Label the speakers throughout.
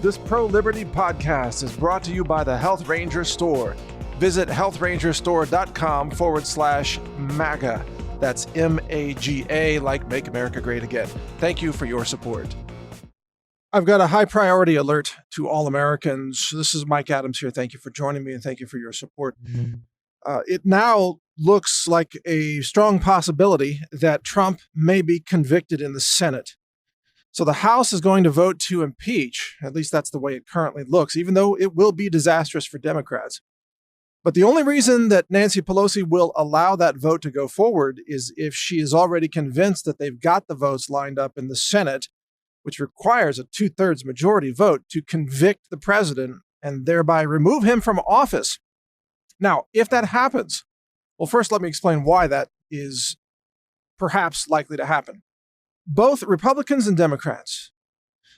Speaker 1: This pro-liberty podcast is brought to you by the Health Ranger Store. Visit healthrangerstore.com/MAGA. That's MAGA, like Make America Great Again. Thank you for your support. I've got a high priority alert to all Americans. This is Mike Adams here. Thank you for joining me and thank you for your support. It now looks like a strong possibility that Trump may be convicted in the Senate. So the House is going to vote to impeach. At least that's the way it currently looks, even though it will be disastrous for Democrats. But the only reason that Nancy Pelosi will allow that vote to go forward is if she is already convinced that they've got the votes lined up in the Senate, which requires a 2/3 majority vote to convict the president and thereby remove him from office. Now, if that happens, well, first let me explain why that is perhaps likely to happen. Both Republicans and Democrats,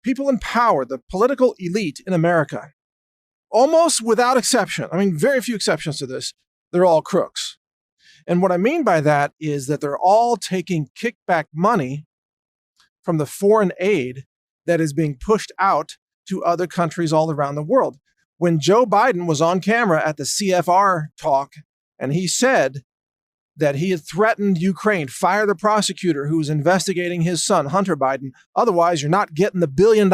Speaker 1: people in power, the political elite in America, almost without exception, I mean, very few exceptions to this, they're all crooks. And what I mean by that is that they're all taking kickback money from the foreign aid that is being pushed out to other countries all around the world. When Joe Biden was on camera at the CFR talk, and he said that he had threatened Ukraine, fire the prosecutor who was investigating his son, Hunter Biden. Otherwise, you're not getting the $1 billion.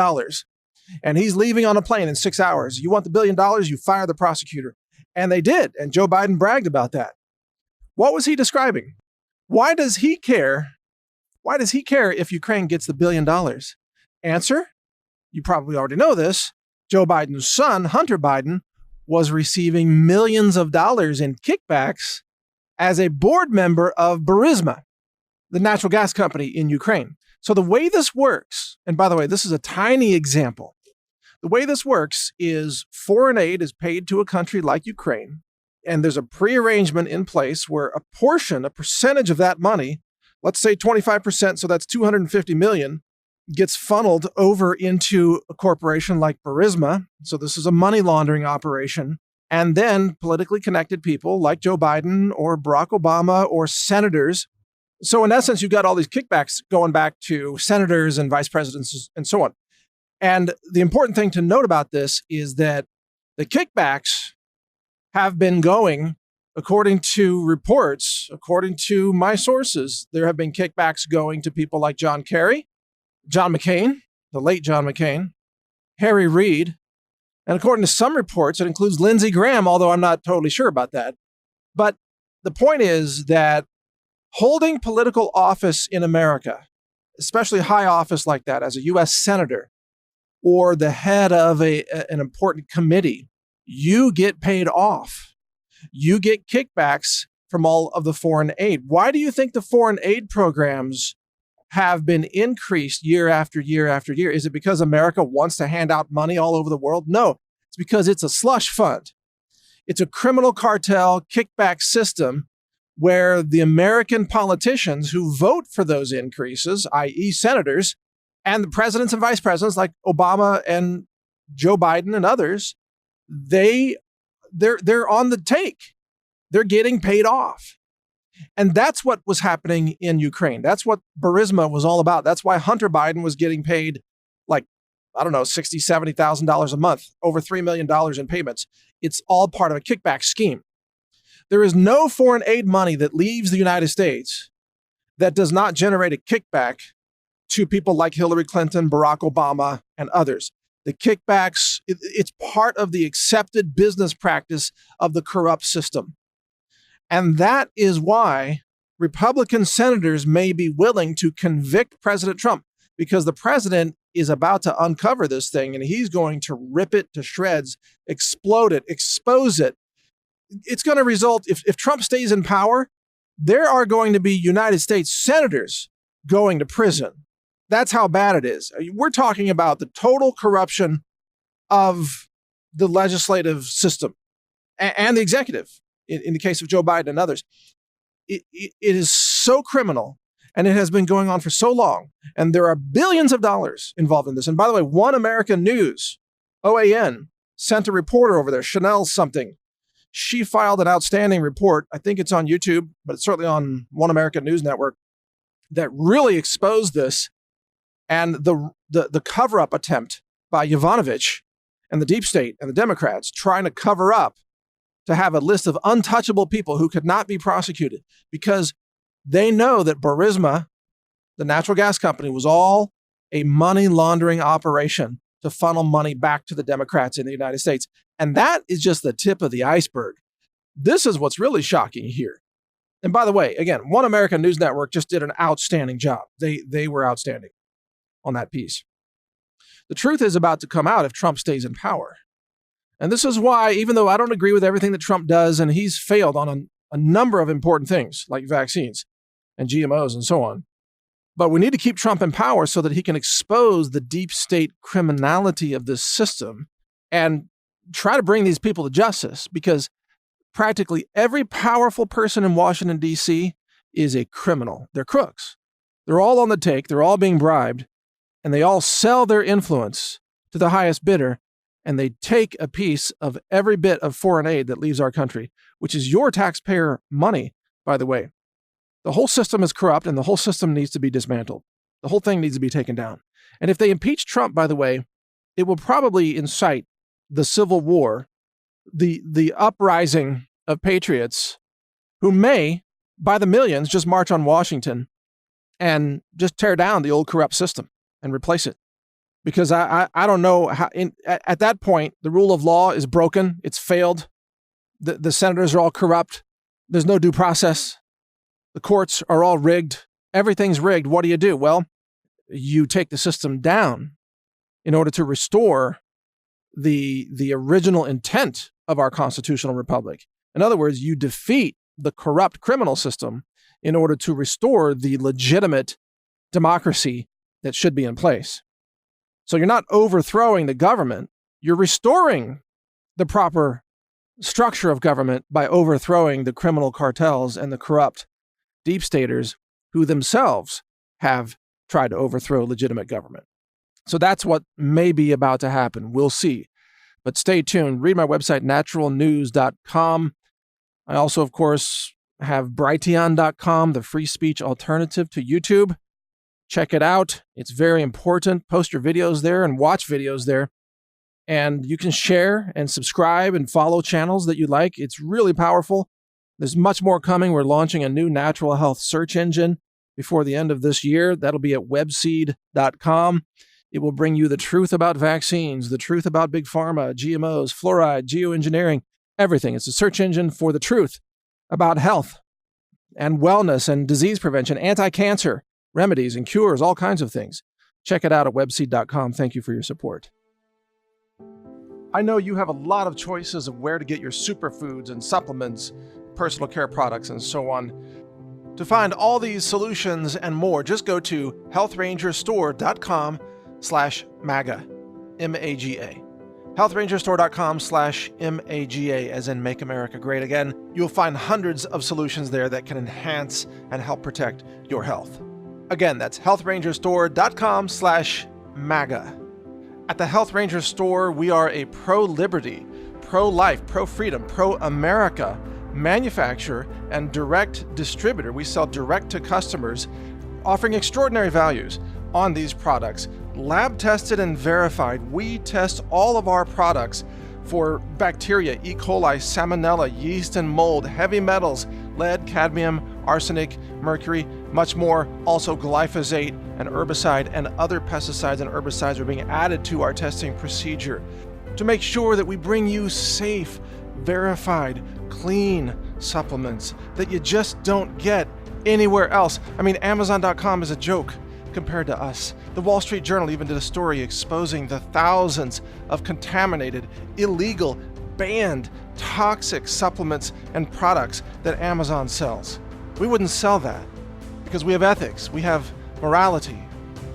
Speaker 1: And he's leaving on a plane in 6 hours. You want the $1 billion, you fire the prosecutor. And they did. And Joe Biden bragged about that. What was he describing? Why does he care? Why does he care if Ukraine gets the $1 billion? Answer, you probably already know this. Joe Biden's son, Hunter Biden, was receiving millions of dollars in kickbacks as a board member of Burisma, the natural gas company in Ukraine. So the way this works, and by the way, this is a tiny example. The way this works is foreign aid is paid to a country like Ukraine, and there's a prearrangement in place where a percentage of that money, let's say 25%, so that's $250 million, gets funneled over into a corporation like Burisma. So this is a money laundering operation. And then politically connected people like Joe Biden or Barack Obama or senators. So in essence, you've got all these kickbacks going back to senators and vice presidents and so on. And the important thing to note about this is that the kickbacks have been going, according to reports, according to my sources, there have been kickbacks going to people like John Kerry, John McCain, the late John McCain, Harry Reid, and according to some reports, it includes Lindsey Graham, although I'm not totally sure about that. But the point is that holding political office in America, especially high office like that as a U.S. senator or the head of an important committee, you get paid off. You get kickbacks from all of the foreign aid. Why do you think the foreign aid programs have been increased year after year after year? Is it because America wants to hand out money all over the world? No, it's because it's a slush fund. It's a criminal cartel kickback system where the American politicians who vote for those increases, i.e. senators, and the presidents and vice presidents like Obama and Joe Biden and others, they're on the take. They're getting paid off. And that's what was happening in Ukraine. That's what Burisma was all about. That's why Hunter Biden was getting paid like, I don't know, $60,000, $70,000 a month, over $3 million in payments. It's all part of a kickback scheme. There is no foreign aid money that leaves the United States that does not generate a kickback to people like Hillary Clinton, Barack Obama, and others. The kickbacks, it's part of the accepted business practice of the corrupt system. And that is why Republican senators may be willing to convict President Trump, because the president is about to uncover this thing and he's going to rip it to shreds, explode it, expose it. It's going to result, if Trump stays in power, there are going to be United States senators going to prison. That's how bad it is. We're talking about the total corruption of the legislative system and the executive. In the case of Joe Biden and others, it is so criminal, and it has been going on for so long, and there are billions of dollars involved in this. And by the way, One American News, OAN, sent a reporter over there, Chanel something. She filed an outstanding report. I think it's on YouTube, but it's certainly on One American News Network, that really exposed this and the cover-up attempt by Yovanovitch and the deep state and the Democrats trying to cover up to have a list of untouchable people who could not be prosecuted because they know that Burisma, the natural gas company, was all a money laundering operation to funnel money back to the Democrats in the United States. And that is just the tip of the iceberg. This is what's really shocking here. And by the way, again, One American News Network just did an outstanding job. They were outstanding on that piece. The truth is about to come out if Trump stays in power. And this is why, even though I don't agree with everything that Trump does, and he's failed on a number of important things like vaccines and GMOs and so on, but we need to keep Trump in power so that he can expose the deep state criminality of this system and try to bring these people to justice, because practically every powerful person in Washington, D.C. is a criminal. They're crooks. They're all on the take. They're all being bribed, and they all sell their influence to the highest bidder, and they take a piece of every bit of foreign aid that leaves our country, which is your taxpayer money, by the way. The whole system is corrupt, and the whole system needs to be dismantled. The whole thing needs to be taken down. And if they impeach Trump, by the way, it will probably incite the civil war, the uprising of patriots who may, by the millions, just march on Washington and just tear down the old corrupt system and replace it. Because I don't know how, at that point, the rule of law is broken. It's failed. The senators are all corrupt. There's no due process. The courts are all rigged. Everything's rigged. What do? Well, you take the system down in order to restore the original intent of our constitutional republic. In other words, you defeat the corrupt criminal system in order to restore the legitimate democracy that should be in place. So you're not overthrowing the government. You're restoring the proper structure of government by overthrowing the criminal cartels and the corrupt deep staters who themselves have tried to overthrow legitimate government. So that's what may be about to happen. We'll see. But stay tuned. Read my website, naturalnews.com. I also, of course, have Brighteon.com, the free speech alternative to YouTube. Check it out. It's very important. Post your videos there and watch videos there. And you can share and subscribe and follow channels that you like. It's really powerful. There's much more coming. We're launching a new natural health search engine before the end of this year. That'll be at webseed.com. It will bring you the truth about vaccines, the truth about big pharma, GMOs, fluoride, geoengineering, everything. It's a search engine for the truth about health and wellness and disease prevention, anti-cancer, remedies and cures, all kinds of things. Check it out at webseed.com. Thank you for your support. I know you have a lot of choices of where to get your superfoods and supplements, personal care products, and so on. To find all these solutions and more, just go to healthrangerstore.com/MAGA, M-A-G-A. healthrangerstore.com/MAGA, as in Make America Great Again. You'll find hundreds of solutions there that can enhance and help protect your health. Again, that's healthrangerstore.com/MAGA. At the Health Ranger Store, we are a pro-liberty, pro-life, pro-freedom, pro-America manufacturer and direct distributor. We sell direct to customers, offering extraordinary values on these products. Lab tested and verified. We test all of our products for bacteria, E. coli, salmonella, yeast and mold, heavy metals, lead, cadmium, arsenic, mercury, much more. Also glyphosate, an herbicide, and other pesticides and herbicides are being added to our testing procedure to make sure that we bring you safe, verified, clean supplements that you just don't get anywhere else. I mean, Amazon.com is a joke compared to us. The Wall Street Journal even did a story exposing the thousands of contaminated, illegal, banned, toxic supplements and products that Amazon sells. We wouldn't sell that because we have ethics, we have morality,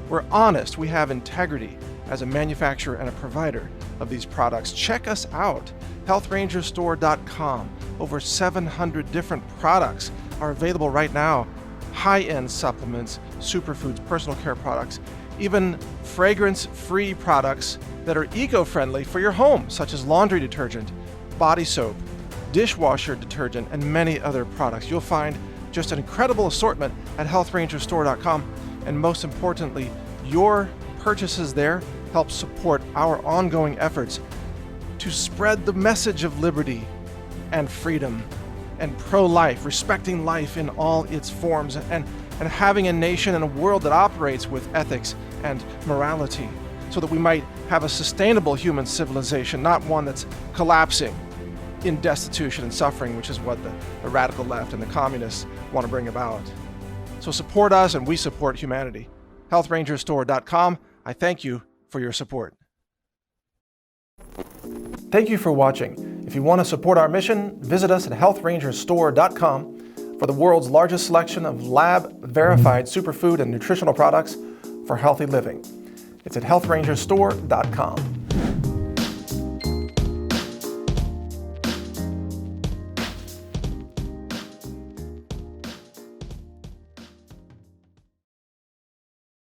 Speaker 1: we're honest, we have integrity as a manufacturer and a provider of these products. Check us out, healthrangerstore.com. Over 700 different products are available right now. High-end supplements, superfoods, personal care products, even fragrance-free products that are eco-friendly for your home, such as laundry detergent, body soap, dishwasher detergent, and many other products. You'll find just an incredible assortment at healthrangerstore.com. And most importantly, your purchases there help support our ongoing efforts to spread the message of liberty and freedom and pro-life, respecting life in all its forms, and having a nation and a world that operates with ethics and morality, so that we might have a sustainable human civilization, not one that's collapsing in destitution and suffering, which is what the radical left and the communists want to bring about. So support us and we support humanity. HealthRangerStore.com. I thank you for your support. Thank you for watching. If you want to support our mission, visit us at HealthRangerStore.com for the world's largest selection of lab-verified superfood and nutritional products for healthy living. It's at HealthRangerStore.com.